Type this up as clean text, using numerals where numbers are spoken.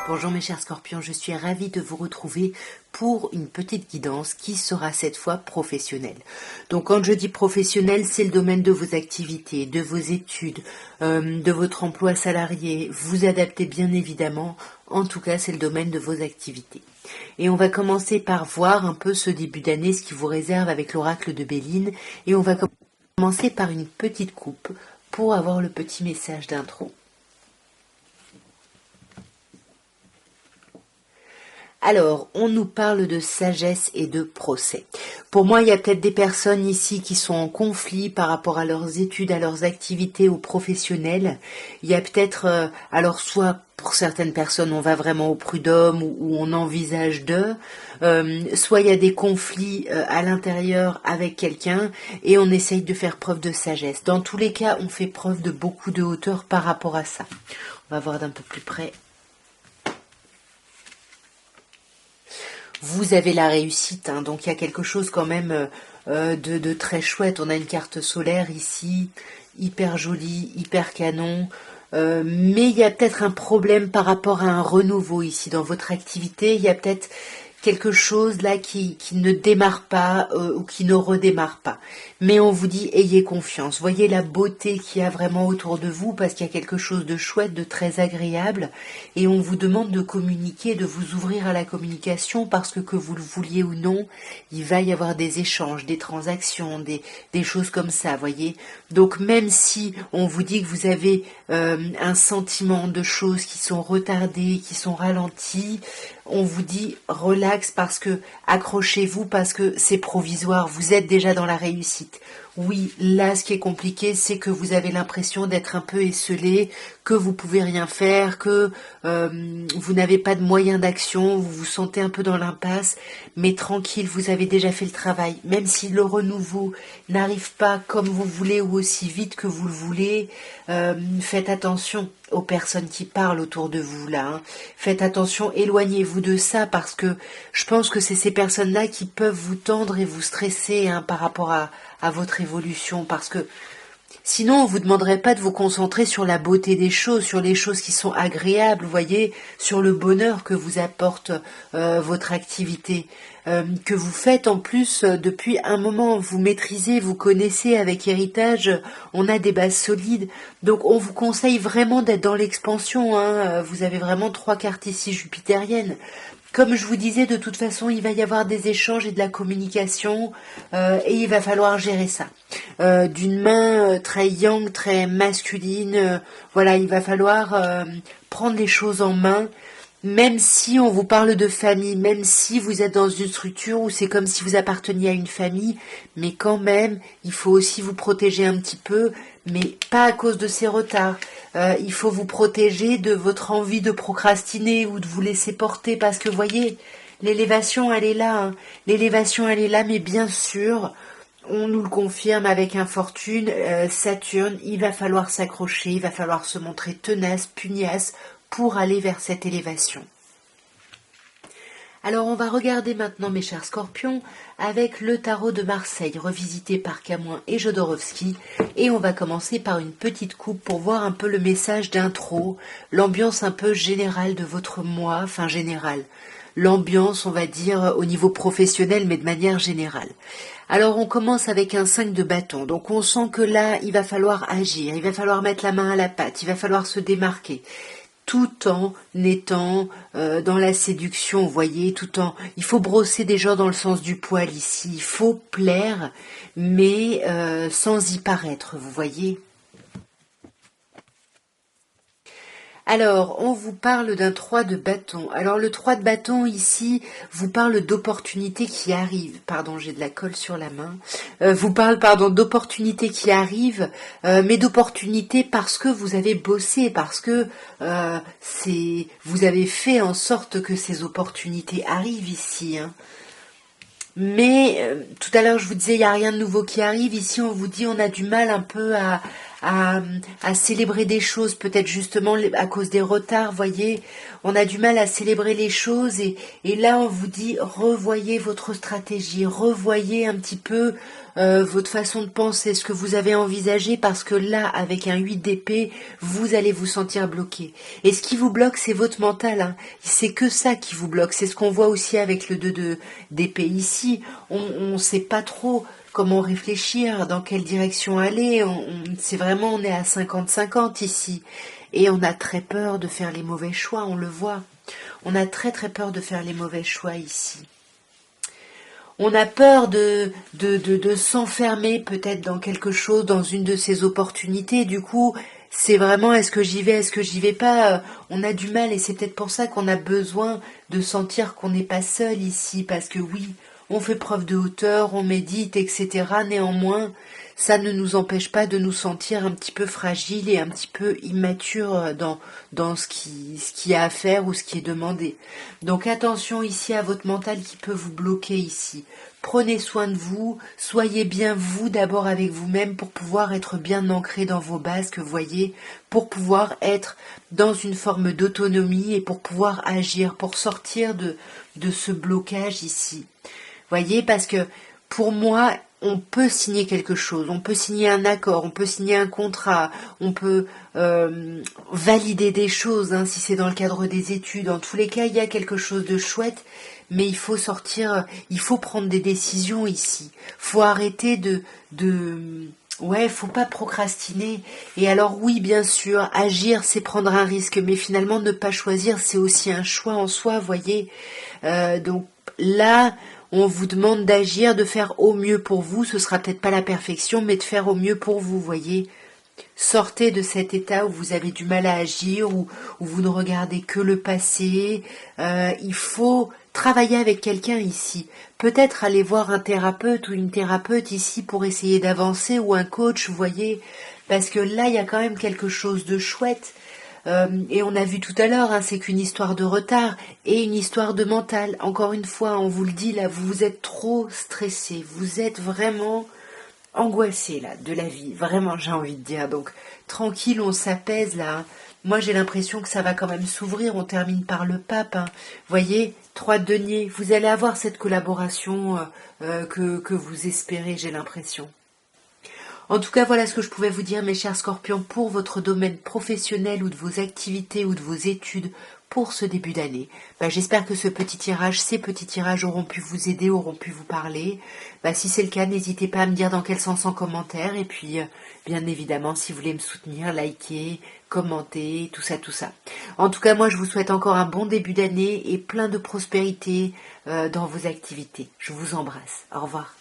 Bonjour mes chers scorpions, je suis ravie de vous retrouver pour une petite guidance qui sera cette fois professionnelle. Donc quand je dis professionnel, c'est le domaine de vos activités, de vos études, de votre emploi salarié. Vous adaptez bien évidemment, en tout cas c'est le domaine de vos activités. Et on va commencer par voir un peu ce début d'année, ce qui vous réserve avec l'oracle de Béline. Et on va commencer par une petite coupe pour avoir le petit message d'intro. Alors, on nous parle de sagesse et de procès. Pour moi, il y a peut-être des personnes ici qui sont en conflit par rapport à leurs études, à leurs activités ou professionnelles. Il y a peut-être, alors soit pour certaines personnes, on va vraiment au prud'homme ou on envisage d'eux, soit il y a des conflits à l'intérieur avec quelqu'un et on essaye de faire preuve de sagesse. Dans tous les cas, on fait preuve de beaucoup de hauteur par rapport à ça. On va voir d'un peu plus près. Vous avez la réussite, hein, donc il y a quelque chose quand même de très chouette. On a une carte solaire ici, hyper jolie, hyper canon. Mais il y a peut-être un problème par rapport à un renouveau ici dans votre activité. Il y a peut-être quelque chose là qui ne démarre pas ou qui ne redémarre pas. Mais on vous dit, ayez confiance. Voyez la beauté qu'il y a vraiment autour de vous parce qu'il y a quelque chose de chouette, de très agréable. Et on vous demande de communiquer, de vous ouvrir à la communication parce que vous le vouliez ou non, il va y avoir des échanges, des transactions, des choses comme ça, voyez. Donc même si on vous dit que vous avez un sentiment de choses qui sont retardées, qui sont ralenties, on vous dit relax parce que accrochez-vous parce que c'est provisoire, vous êtes déjà dans la réussite. Oui, là ce qui est compliqué c'est que vous avez l'impression d'être un peu esselé, que vous pouvez rien faire, que vous n'avez pas de moyens d'action, vous vous sentez un peu dans l'impasse, mais tranquille, vous avez déjà fait le travail. Même si le renouveau n'arrive pas comme vous voulez ou aussi vite que vous le voulez, faites attention aux personnes qui parlent autour de vous là. Hein. Faites attention, éloignez-vous de ça parce que je pense que c'est ces personnes-là qui peuvent vous tendre et vous stresser hein, par rapport à votre évolution parce que sinon, on vous demanderait pas de vous concentrer sur la beauté des choses, sur les choses qui sont agréables, vous voyez, sur le bonheur que vous apporte votre activité, que vous faites en plus depuis un moment. Vous maîtrisez, vous connaissez avec héritage, on a des bases solides. Donc, on vous conseille vraiment d'être dans l'expansion. Hein. Vous avez vraiment 3 cartes ici jupitériennes. Comme je vous disais, de toute façon, il va y avoir des échanges et de la communication et il va falloir gérer ça. D'une main très yang, très masculine, voilà, il va falloir prendre les choses en main, même si on vous parle de famille, même si vous êtes dans une structure où c'est comme si vous apparteniez à une famille, mais quand même, il faut aussi vous protéger un petit peu, mais pas à cause de ces retards. Il faut vous protéger de votre envie de procrastiner ou de vous laisser porter parce que, voyez, l'élévation, elle est là. Hein. L'élévation, elle est là, mais bien sûr, on nous le confirme avec infortune, Saturne, il va falloir s'accrocher, il va falloir se montrer tenace, pugnace pour aller vers cette élévation. Alors on va regarder maintenant mes chers scorpions avec le tarot de Marseille revisité par Camoin et Jodorowsky et on va commencer par une petite coupe pour voir un peu le message d'intro, l'ambiance un peu générale de votre mois, enfin générale, l'ambiance on va dire au niveau professionnel mais de manière générale. Alors on commence avec un 5 de bâton, donc on sent que là il va falloir agir, il va falloir mettre la main à la pâte, il va falloir se démarquer. Tout en étant dans la séduction, vous voyez, il faut brosser des gens dans le sens du poil ici, il faut plaire, mais sans y paraître, vous voyez. Alors, on vous parle d'un 3 de bâton. Alors, le 3 de bâton, ici, vous parle d'opportunités qui arrivent. Pardon, j'ai de la colle sur la main. Vous parle, pardon, d'opportunités qui arrivent, mais d'opportunités parce que vous avez bossé, parce que vous avez fait en sorte que ces opportunités arrivent ici. Hein. Mais tout à l'heure, je vous disais, il n'y a rien de nouveau qui arrive. Ici, on vous dit, on a du mal un peu à à, à célébrer des choses, peut-être justement à cause des retards, voyez, on a du mal à célébrer les choses et là on vous dit revoyez votre stratégie, revoyez un petit peu votre façon de penser, ce que vous avez envisagé, parce que là, avec un 8 d'épée, vous allez vous sentir bloqué. Et ce qui vous bloque, c'est votre mental. Hein. C'est que ça qui vous bloque. C'est ce qu'on voit aussi avec le 2 d'épée ici. On ne sait pas trop comment réfléchir, dans quelle direction aller. C'est vraiment, on est à 50-50 ici. Et on a très peur de faire les mauvais choix, on le voit. On a très très peur de faire les mauvais choix ici. On a peur de s'enfermer peut-être dans quelque chose, dans une de ces opportunités. Du coup, c'est vraiment est-ce que j'y vais, est-ce que j'y vais pas. On a du mal et c'est peut-être pour ça qu'on a besoin de sentir qu'on n'est pas seul ici. Parce que oui, on fait preuve de hauteur, on médite, etc. Néanmoins, ça ne nous empêche pas de nous sentir un petit peu fragile et un petit peu immature dans ce qui a à faire ou ce qui est demandé. Donc attention ici à votre mental qui peut vous bloquer ici. Prenez soin de vous, soyez bien vous d'abord avec vous-même pour pouvoir être bien ancré dans vos bases que vous voyez, pour pouvoir être dans une forme d'autonomie et pour pouvoir agir, pour sortir de ce blocage ici. Voyez, parce que pour moi, on peut signer quelque chose, on peut signer un accord, on peut signer un contrat, on peut valider des choses, hein, si c'est dans le cadre des études. En tous les cas, il y a quelque chose de chouette, mais il faut sortir, il faut prendre des décisions ici. Faut arrêter ouais, faut pas procrastiner. Et alors oui, bien sûr, agir, c'est prendre un risque, mais finalement, ne pas choisir, c'est aussi un choix en soi, voyez. Donc là, on vous demande d'agir, de faire au mieux pour vous. Ce sera peut-être pas la perfection, mais de faire au mieux pour vous, voyez. Sortez de cet état où vous avez du mal à agir, où vous ne regardez que le passé. Il faut travailler avec quelqu'un ici. Peut-être aller voir un thérapeute ou une thérapeute ici pour essayer d'avancer, ou un coach, vous voyez. Parce que là, il y a quand même quelque chose de chouette. Et on a vu tout à l'heure, hein, c'est qu'une histoire de retard et une histoire de mental. Encore une fois, on vous le dit, là, vous êtes trop stressé. Vous êtes vraiment angoissé, là, de la vie. Vraiment, j'ai envie de dire. Donc, tranquille, on s'apaise, là. Hein. Moi, j'ai l'impression que ça va quand même s'ouvrir. On termine par le pape. Hein. Voyez, 3 deniers. Vous allez avoir cette collaboration que vous espérez, j'ai l'impression. En tout cas, voilà ce que je pouvais vous dire, mes chers scorpions, pour votre domaine professionnel ou de vos activités ou de vos études pour ce début d'année. J'espère que ces petits tirages auront pu vous aider, auront pu vous parler. Si c'est le cas, n'hésitez pas à me dire dans quel sens en commentaire. Et puis, bien évidemment, si vous voulez me soutenir, likez, commentez, tout ça, tout ça. En tout cas, moi, je vous souhaite encore un bon début d'année et plein de prospérité dans vos activités. Je vous embrasse. Au revoir.